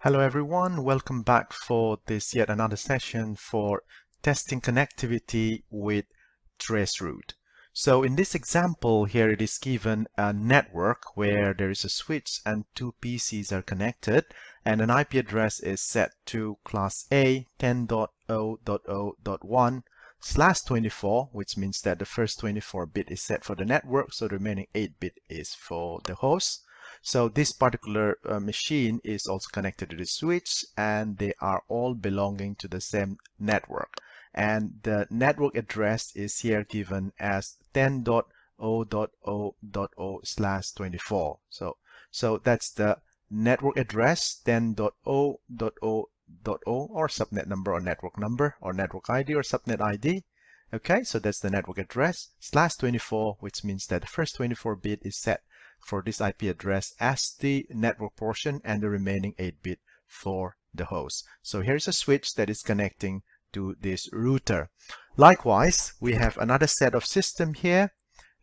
Hello everyone, welcome back for this yet another session for testing connectivity with Traceroute. So in this example here it is given a network where there is a switch and two PCs are connected and an IP address is set to class A 10.0.0.1/24, which means that the first 24 bit is set for the network, so the remaining 8 bit is for the host. So this particular machine is also connected to the switch and they are all belonging to the same network. And the network address is here given as 10.0.0.0/24. So that's the network address 10.0.0.0 or subnet number or network ID or subnet ID. Okay, so that's the network address /24, which means that the first 24 bit is set for this IP address as the network portion and the remaining 8 bit for the host. So here's a switch that is connecting to this router. Likewise, we have another set of system here.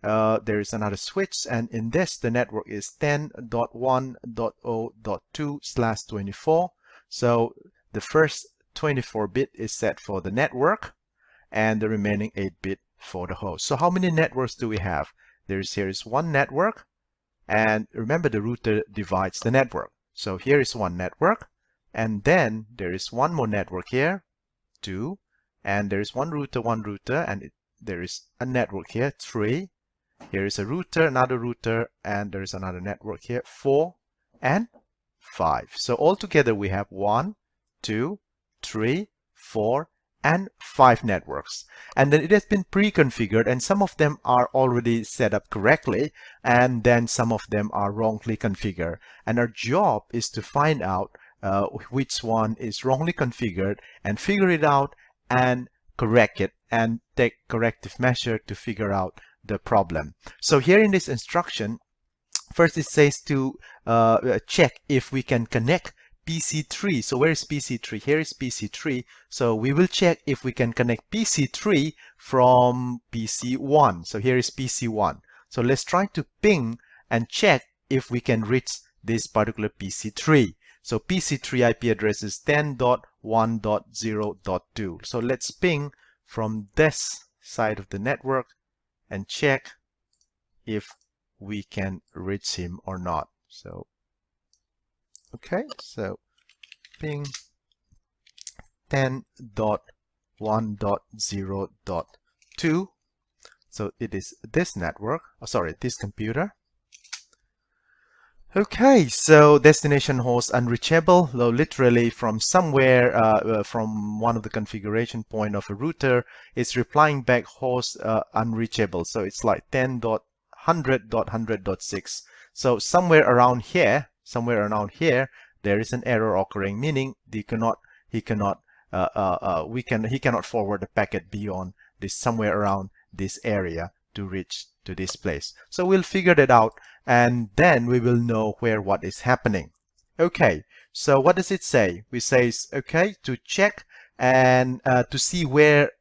There is another switch, and in this the network is 10.1.0.2/24. So the first 24 bit is set for the network and the remaining 8 bit for the host. So how many networks do we have? Here is one network, and remember the router divides the network. So here is one network, and then there is one more network here, 2, and there is one router, and there is a network here, 3. Here is a router, another router, and there is another network here, 4 and 5. So altogether we have 1, 2, 3, 4, and 5 networks. And then it has been pre-configured, and some of them are already set up correctly, and then some of them are wrongly configured. And our job is to find out which one is wrongly configured and figure it out and correct it and take corrective measure to figure out the problem. So here in this instruction, first it says to check if we can connect PC3. So where is PC3? Here is PC3. So we will check if we can connect PC3 from PC1. So here is PC1. So let's try to ping and check if we can reach this particular PC3. So PC3 IP address is 10.1.0.2. So let's ping from this side of the network and check if we can reach him or not. So okay, so ping 10.1.0.2. So it is this network, this computer. Okay, so destination host unreachable. So literally from somewhere, from one of the configuration point of a router, it's replying back host unreachable. So it's like 10.100.100.6. So somewhere around here, there is an error occurring, meaning he cannot forward the packet beyond this, somewhere around this area to reach to this place. So we'll figure that out, and then we will know what is happening. Okay, so what does it say? We say, okay, to check and to see where.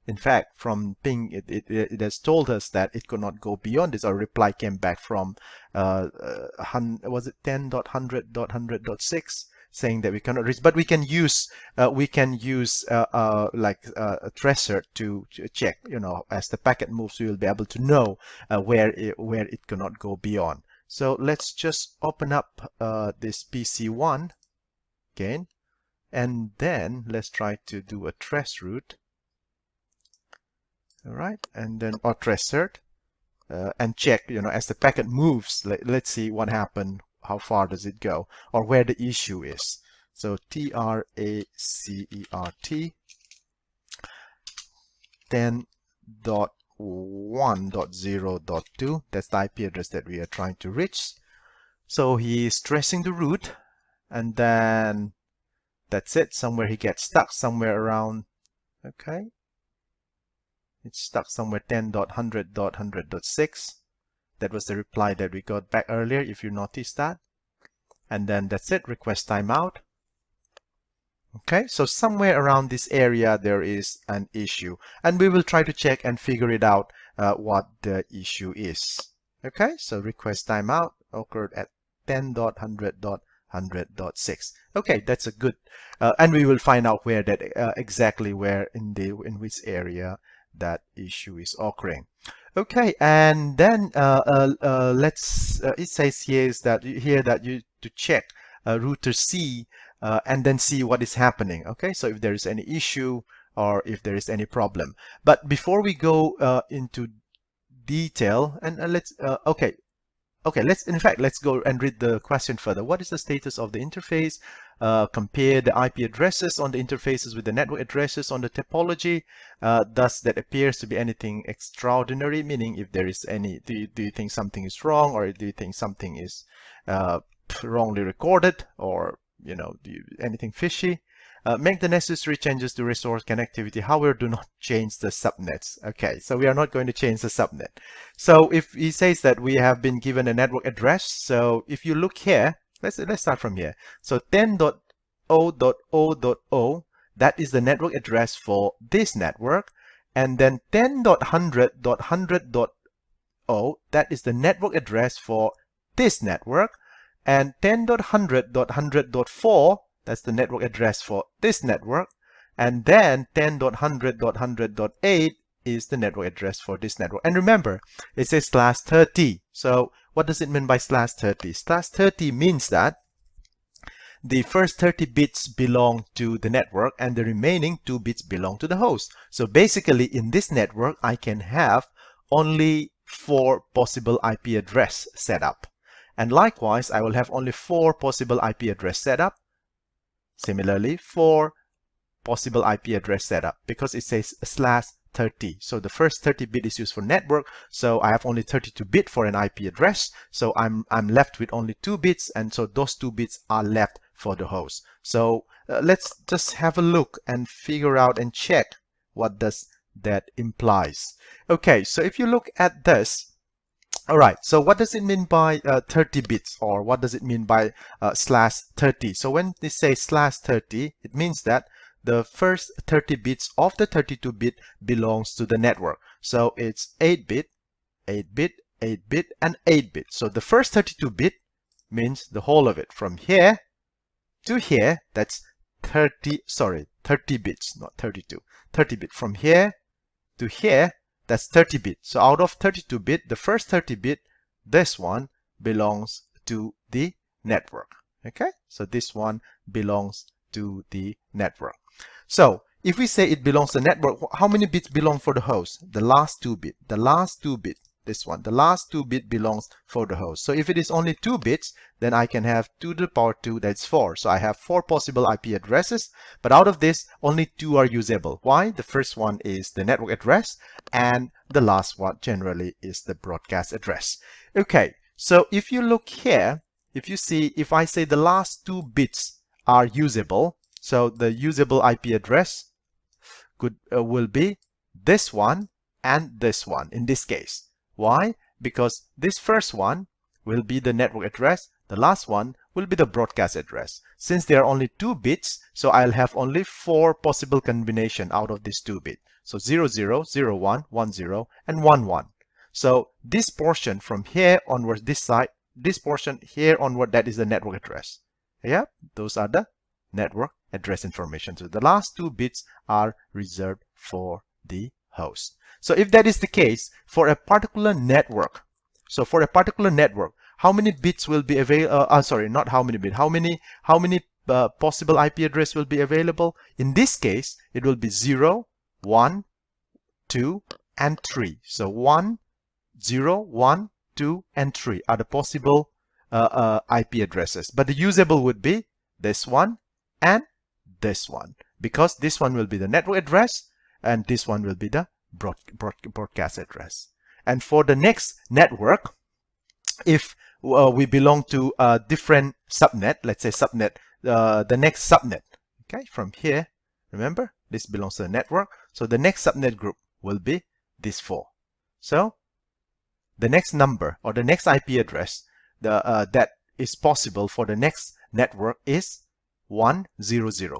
In fact, from ping, it has told us that it could not go beyond this. Our reply came back from was it 10.100.100.6, saying that we cannot reach, but we can use a tracert to check. You know, as the packet moves, we will be able to know where it cannot go beyond. So let's just open up this PC1 again, and then let's try to do a traceroute. All right, and then or tracert and check, you know, as the packet moves, let's see what happened, how far does it go, or where the issue is. So tracert 10.1.0.2, that's the IP address that we are trying to reach. So he is tracing the route, and then that's it. Somewhere he gets stuck, somewhere around, okay, it's stuck somewhere 10.100.100.6. That was the reply that we got back earlier, if you noticed that. And then that's it, request timeout. Okay, so somewhere around this area there is an issue, and we will try to check and figure it out what the issue is. Okay, so request timeout occurred at 10.100.100.6. 100.6. Okay, that's a good, and we will find out where that exactly where in which area that issue is occurring. Okay, and then let's. It says here that you to check router C and then see what is happening. Okay, so if there is any issue or if there is any problem. But before we go into detail, and let's go and read the question further. What is the status of the interface? Compare the IP addresses on the interfaces with the network addresses on the topology. Does that appears to be anything extraordinary? Meaning, if there is any, do you think something is wrong, or do you think something is wrongly recorded, or anything fishy? Make the necessary changes to restore connectivity. However, do not change the subnets. Okay, so we are not going to change the subnet. So if he says that we have been given a network address, so if you look here, let's start from here. So 10.0.0.0, that is the network address for this network, and then 10.100.100.0, that is the network address for this network, and 10.100.100.4, that's the network address for this network, and then 10.100.100.8 is the network address for this network. And remember, it says /30. So what does it mean by /30? /30 means that the first 30 bits belong to the network and the remaining 2 bits belong to the host. So basically, in this network, I can have only 4 possible IP address set up. And likewise, I will have only 4 possible IP address set up. Similarly, 4 possible IP address setup, because it says /30. So the first 30 bit is used for network. So I have only 32 bit for an IP address. So I'm left with only 2 bits, and so those 2 bits are left for the host. So let's just have a look and figure out and check what does that implies. Okay, so if you look at this, all right, so what does it mean by 30 bits, or what does it mean by /30? So when they say /30, it means that the first 30 bits of the 32-bit belongs to the network. So it's 8-bit, 8-bit, 8-bit, and 8-bit. So the first 32-bit means the whole of it. From here to here, that's 30 bits, not 32. 30 bit. From here to here, that's 30 bit. So out of 32 bit, the first 30 bit, this one belongs to the network. Okay, so this one belongs to the network. So if we say it belongs to the network, how many bits belong for the host? The last 2 bit. The last 2 bit. This one. The last 2 bit belongs for the host. So if it is only 2 bits, then I can have 2 to the power 2, that's 4. So I have 4 possible IP addresses, but out of this, only 2 are usable. Why? The first one is the network address, and the last one generally is the broadcast address. Okay, so if you look here, if you see, if I say the last 2 bits are usable, so the usable IP address will be this one and this one in this case. Why? Because this first one will be the network address. The last one will be the broadcast address. Since there are only 2 bits, so I'll have only 4 possible combination out of this 2 bit. So 00, 01, 10, and 11. So this portion from here onward, this side, this portion here onward, that is the network address. Yeah, those are the network address information. So the last 2 bits are reserved for the host. So if that is the case for a particular network, how many bits will be available? Sorry, not how many bits. How many possible IP address will be available? In this case, it will be 0, 1, 2, and 3. So 1, 0, 1, 2, and 3 are the possible IP addresses. But the usable would be this one and this one, because this one will be the network address and this one will be the broadcast address. And for the next network, if we belong to a different subnet, let's say subnet, the next subnet, okay, from here, remember, this belongs to the network. So the next subnet group will be this 4. So the next number or the next IP address that is possible for the next network is 100.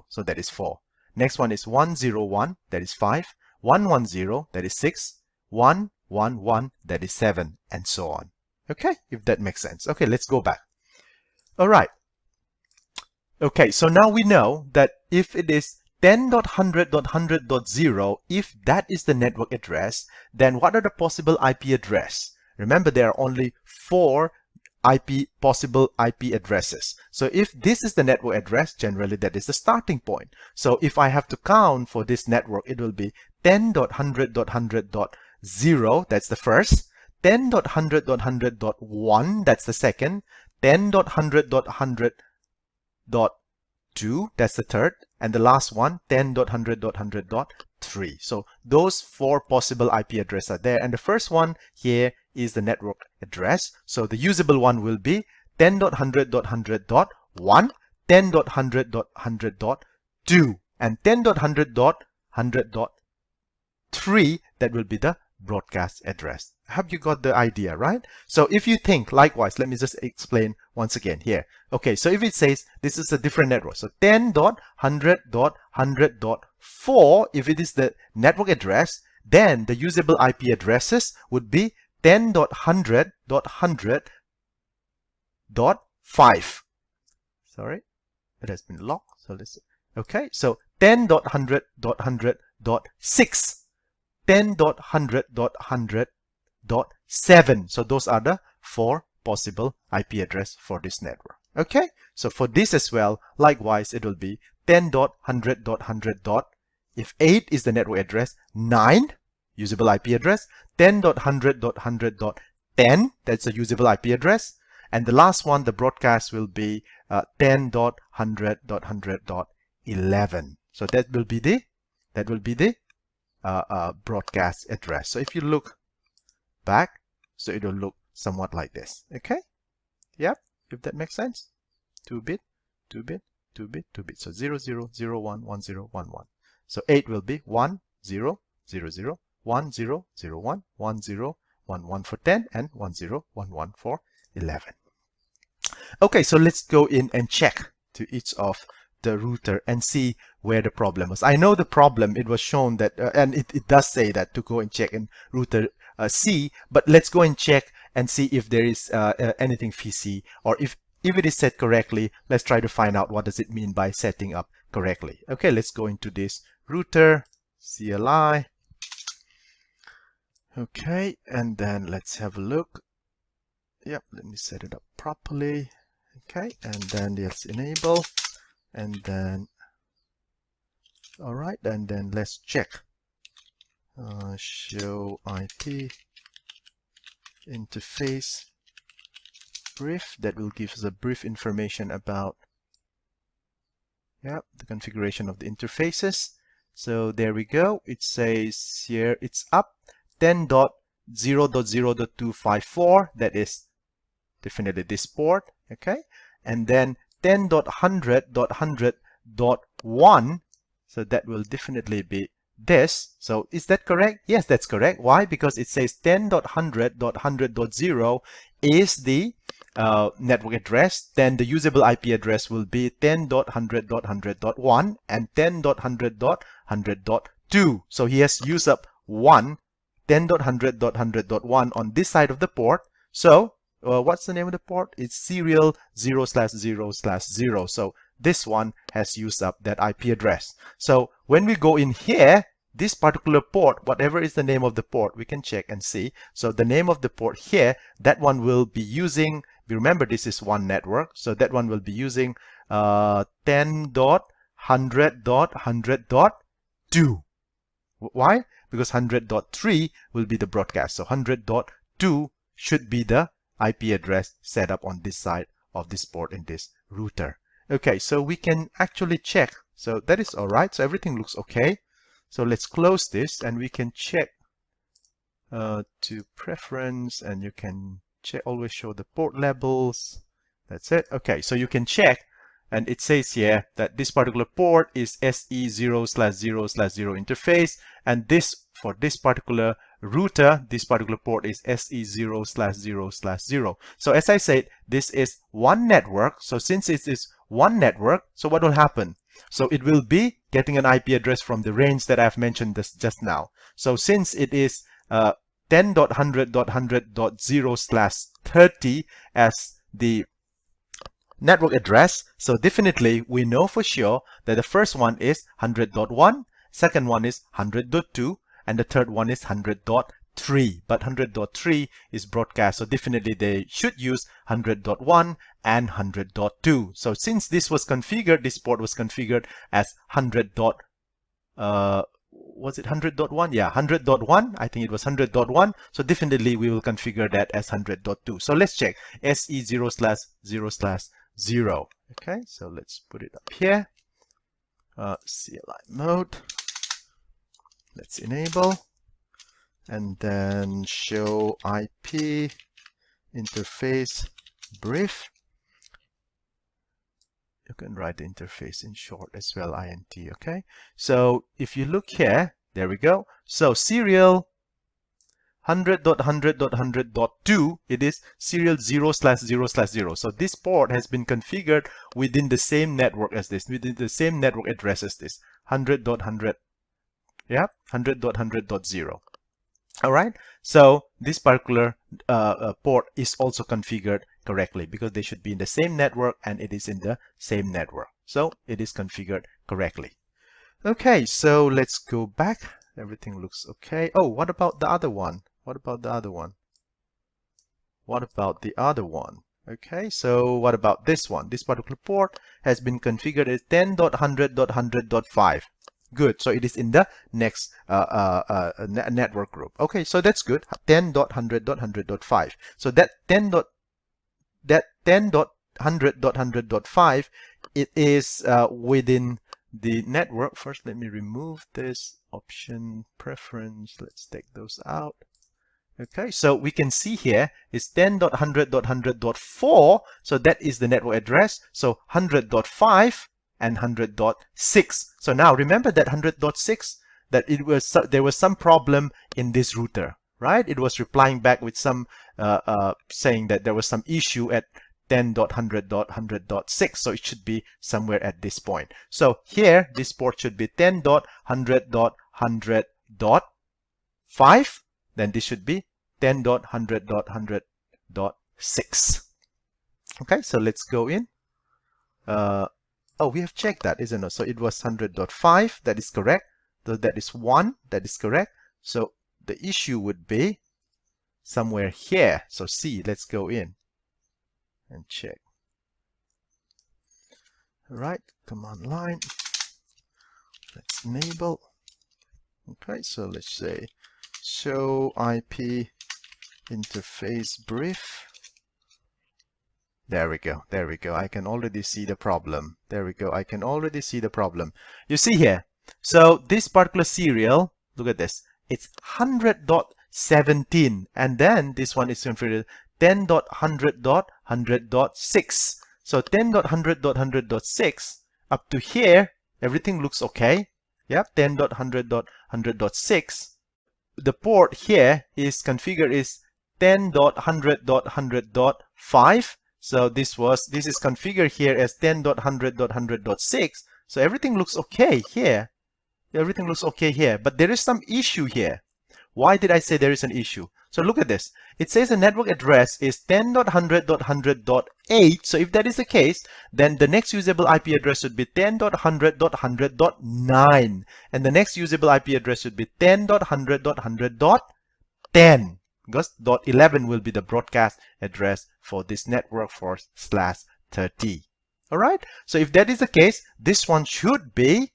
So that is 4. Next one is 101, that is 5. 110, that is 6. 111, that is 7, and so on. Okay, if that makes sense. Okay, let's go back. All right. Okay, so now we know that if it is 10.100.100.0, if that is the network address, then what are the possible IP address? Remember, there are only 4 possible IP addresses. So if this is the network address, generally that is the starting point. So if I have to count for this network, it will be 10.100.100.0, that's the first, 10.100.100.1, that's the second, 10.100.100.2, that's the third, and the last one, 10.100.100.3. So those 4 possible IP addresses are there, and the first one here is the network address. So the usable one will be 10.100.100.1, 10.100.100.2, and 10.100.100.3, that will be the broadcast address. Have you got the idea, right? So if you think likewise, let me just explain once again here. Okay, so if it says this is a different network, so 10.100.100.4, if it is the network address, then the usable IP addresses would be 10.100.100.5. Sorry, it has been locked. So let's, okay, so 10.100.100.6, 10.100.100.7. So those are the 4 possible IP address for this network. Okay, so for this as well, likewise, it will be 10.100.100. If 8 is the network address, 9 usable IP address, 10.100.100.10, that's a usable IP address, and the last one, the broadcast, will be 10.100.100.11. So that will be the broadcast address. So if you look back, so it will look somewhat like this. Okay, yep, if that makes sense. 2-bit, 2-bit, 2-bit, 2-bit. So 0, 0, 0, 1, 1, 0, 1, 1. So 8 will be 1, 0, 0, 0, 1, 0, 0, 1, 1, 0, 1, 1 for 10, and 1, 0, 1, 1 for 11. Okay, so let's go in and check to each of the router and see where the problem was. I know the problem, it was shown that, and it does say that to go and check in router C, but let's go and check and see if there is anything fishy, or if it is set correctly. Let's try to find out what does it mean by setting up correctly. Okay, let's go into this router, CLI. Okay, and then let's have a look. Yep, let me set it up properly. Okay, and then let's enable, and then, all right, and then let's check. Show IP interface brief. That will give us a brief information about, yeah, the configuration of the interfaces. So there we go. It says here it's up 10.0.0.254. That is definitely this port. Okay, and then 10.100.100.1. So that will definitely be this. So is that correct? Yes, that's correct. Why? Because it says 10.100.100.0 is the network address. Then the usable IP address will be 10.100.100.1 and 10.100.100.2. So he has used up 10.100.100.1 on this side of the port. So what's the name of the port? It's serial 0/0/0. So this one has used up that IP address. So when we go in here, this particular port, whatever is the name of the port, we can check and see. So the name of the port here, that one will be using, remember this is one network, so that one will be using 10.100.100.2. Why? Because 100.3 will be the broadcast. So 100.2 should be the IP address set up on this side of this port in this router. Okay, so we can actually check. So that is all right. So everything looks okay. So let's close this and we can check to preference, and you can check, always show the port labels. That's it. Okay, so you can check, and it says here that this particular port is SE0/0/0 interface, and this, for this particular router, this particular port is SE0/0/0. So as I said, this is one network. So since it is one network, so what will happen? So it will be getting an IP address from the range that I've mentioned this just now. So since it is 10.100.100.0/30 as the network address. So definitely we know for sure that the first one is 100.1, second one is 100.2, and the third one is 100.3. But 100.3 is broadcast, so definitely they should use 100.1 and 100.2. So since this was configured, this port was configured as 100. Was it 100.1? Yeah, 100.1. I think it was 100.1. So definitely we will configure that as 100.2. So let's check SE0/0/0. Okay, so let's put it up here. CLI mode. Let's enable. And then show IP interface brief. You can write the interface in short as well, int. Okay, so if you look here, there we go. So serial 100.100.100.2, it is serial 0/0/0. So this port has been configured within the same network as this, within the same network address as this, 100.100. Yeah, 100.100.0. All right, so this particular port is also configured correctly because they should be in the same network and it is in the same network. So it is configured correctly. Okay, so let's go back. Everything looks okay. Oh, what about the other one? What about the other one? What about the other one? Okay, so what about this one? This particular port has been configured as 10.100.100.5. Good, so it is in the next network group. Okay, so that's good. 10.100.100.5. So that 10.100.100.5, it is within the network. First, let me remove this option preference. Let's take those out. Okay, so we can see here is 10.100.100.4. So that is the network address. So 100.5 and 100.6. So now remember that 100.6, that it was there was some problem in this router, right? It was replying back with some saying that there was some issue at 10.100.100.6. So it should be somewhere at this point. So here, this port should be 10.100.100.5. Then this should be 10.100.100.6. Okay, so let's go in. Oh, we have checked that, isn't it? So it was 100.5. That is correct. So that is 1. That is correct. So the issue would be somewhere here. So C, let's go in and check. All right, command line. Let's enable. Okay, so let's say show IP interface brief. There we go. There we go. I can already see the problem. There we go. I can already see the problem. You see here. So this particular serial, look at this. It's 100.17. And then this one is configured 10.100.100.6. So 10.100.100.6 up to here, everything looks okay. Yep, 10.100.100.6. The port here is configured is 10.100.100.5. So this is configured here as 10.100.100.6. So everything looks okay here. Everything looks okay here, but there is some issue here. Why did I say there is an issue? So look at this. It says the network address is 10.100.100.8. So if that is the case, then the next usable IP address would be 10.100.100.9. And the next usable IP address would be 10.100.100.10. Because .11 will be the broadcast address for this network for /30. All right. So if that is the case, this one should be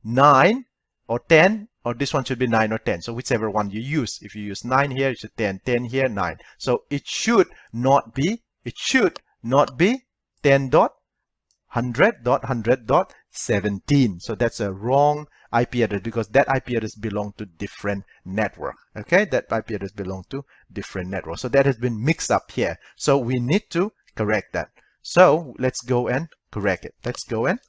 9 or 10, or this one should be 9 or 10. So whichever one you use. If you use 9 here, it should 10, 10 here, 9. So it should not be 10.100.100.17. So that's a wrong IP address because that IP address belongs to different network. Okay, that IP address belongs to different network. So that has been mixed up here. So we need to correct that. So let's go and correct it. Let's go and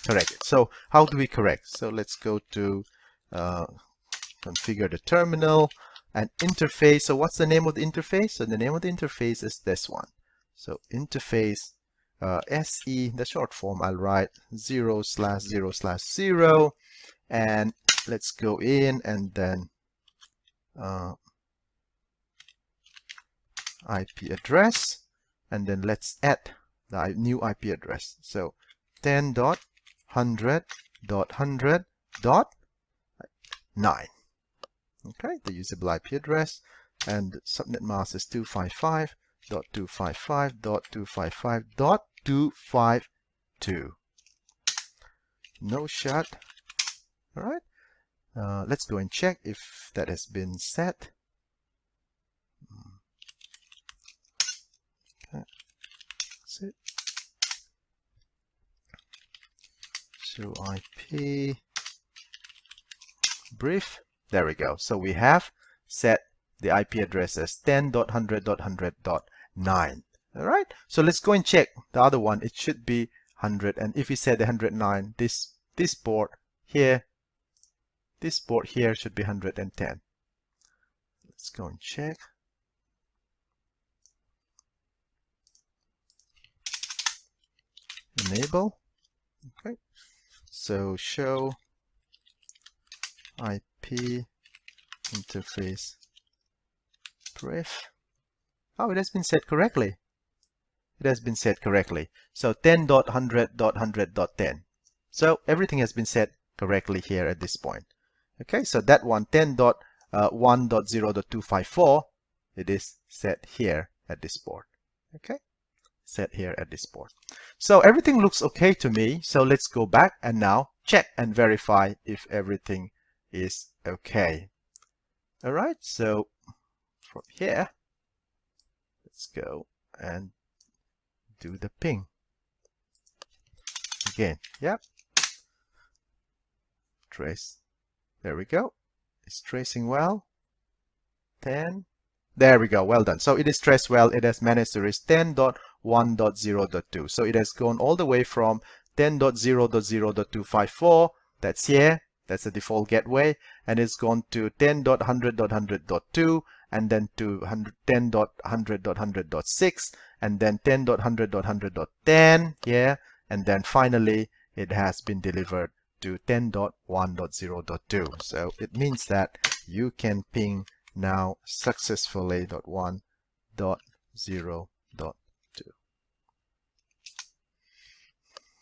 correct it. So how do we correct? So let's go to configure the terminal and interface. So what's the name of the interface? So the name of the interface is this one. So interface SE, the short form, I'll write 0/0/0. And let's go in and then IP address. and then let's add the new IP address. So 10.100.100.9. Okay, the usable IP address, and the subnet mask is 255.255.255.252. No shut. All right. Let's go and check if that has been set. Okay. That's it. So IP brief. There we go. So we have set the IP address as 10.100.100.9. All right. So let's go and check the other one. It should be 100. And if we set the 109, this port here, this port here should be 110. Let's go and check. Enable. Okay. So show IP interface brief. Oh, it has been set correctly. It has been set correctly. So 10.100.100.10. So everything has been set correctly here at this point. Okay, so that one 10.1.0.254, it is set here at this port. Okay, set here at this port. So everything looks okay to me. So let's go back and now check and verify if everything is okay. All right, so from here, let's go and do the ping again. Yep, trace. There we go. It's tracing well. 10. There we go. Well done. So it is traced well. It has managed to reach 10.1.0.2. So it has gone all the way from 10.0.0.254. That's here. That's the default gateway. And it's gone to 10.100.100.2, and then to 10.100.100.6, and then 10.100.100.10 here. And then finally, it has been delivered to 10.1.0.2. So it means that you can ping now successfully .1.0.2.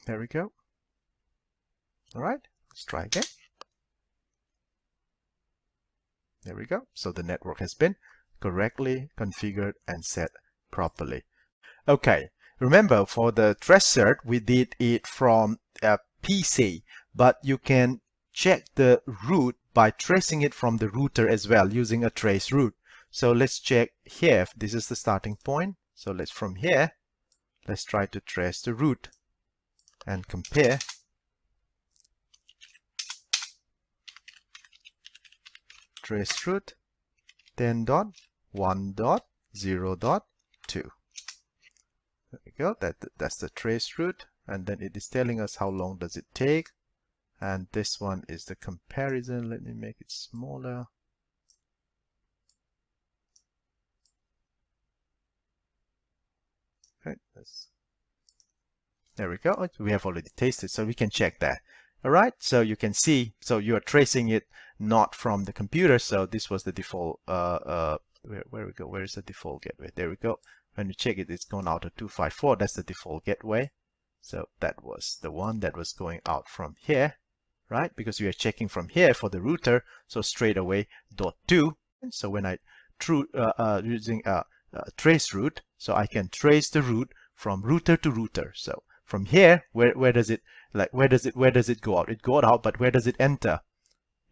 There we go. All right, let's try again. There we go. So the network has been correctly configured and set properly. Okay, remember for the tracert, we did it from a PC, but you can check the route by tracing it from the router as well using a traceroute. So let's check here if this is the starting point. So let's from here, let's try to trace the route and compare. Traceroute 10.1.0.2. There we go. That's the traceroute, and then it is telling us how long does it take. And this one is the comparison. Let me make it smaller. Okay, there we go. We have already tasted, so we can check that. All right, so you can see, so you are tracing it not from the computer. So this was the default. Where we go? Where is the default gateway? There we go. When you check it, it's gone out to 254. That's the default gateway. So that was the one that was going out from here, right? Because we are checking from here for the router. So straight away .2. So when I using a traceroute, so I can trace the route from router to router. So from here, where does it go out? It goes out, but where does it enter?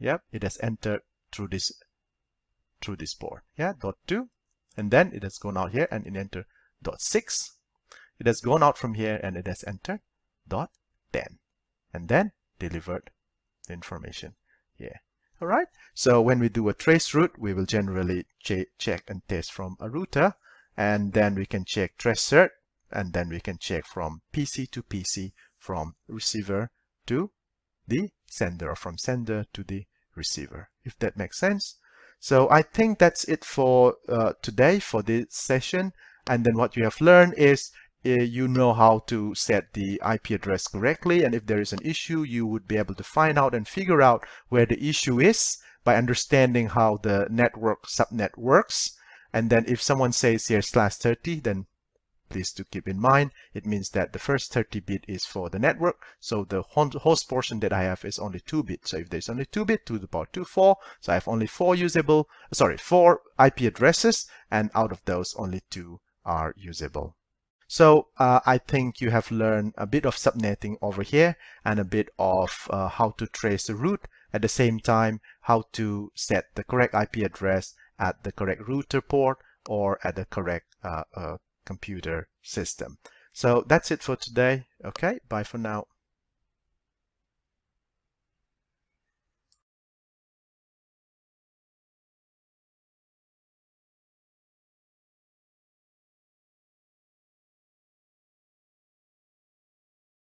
Yep, it has entered through this port. Yeah, .2, and then it has gone out here and it entered .6. It has gone out from here and it has entered .10, and then delivered the information here. All right. So when we do a traceroute, we will generally check and test from a router, and then we can check tracert, and then we can check from PC to PC, from receiver to the sender, or from sender to the receiver, if that makes sense. So I think that's it for today, for this session. And then what you have learned is you know how to set the IP address correctly, and if there is an issue, you would be able to find out and figure out where the issue is by understanding how the network subnet works. And then if someone says here /30, then please do keep in mind, it means that the first 30 bit is for the network. So the host portion that I have is only 2 bit. So if there's only 2 bit, 2 to the power 24, so I have only 4 IP addresses, and out of those, only 2 are usable. So I think you have learned a bit of subnetting over here and a bit of how to trace the route. At the same time, how to set the correct IP address at the correct router port or at the correct computer system. So that's it for today. Okay, bye for now.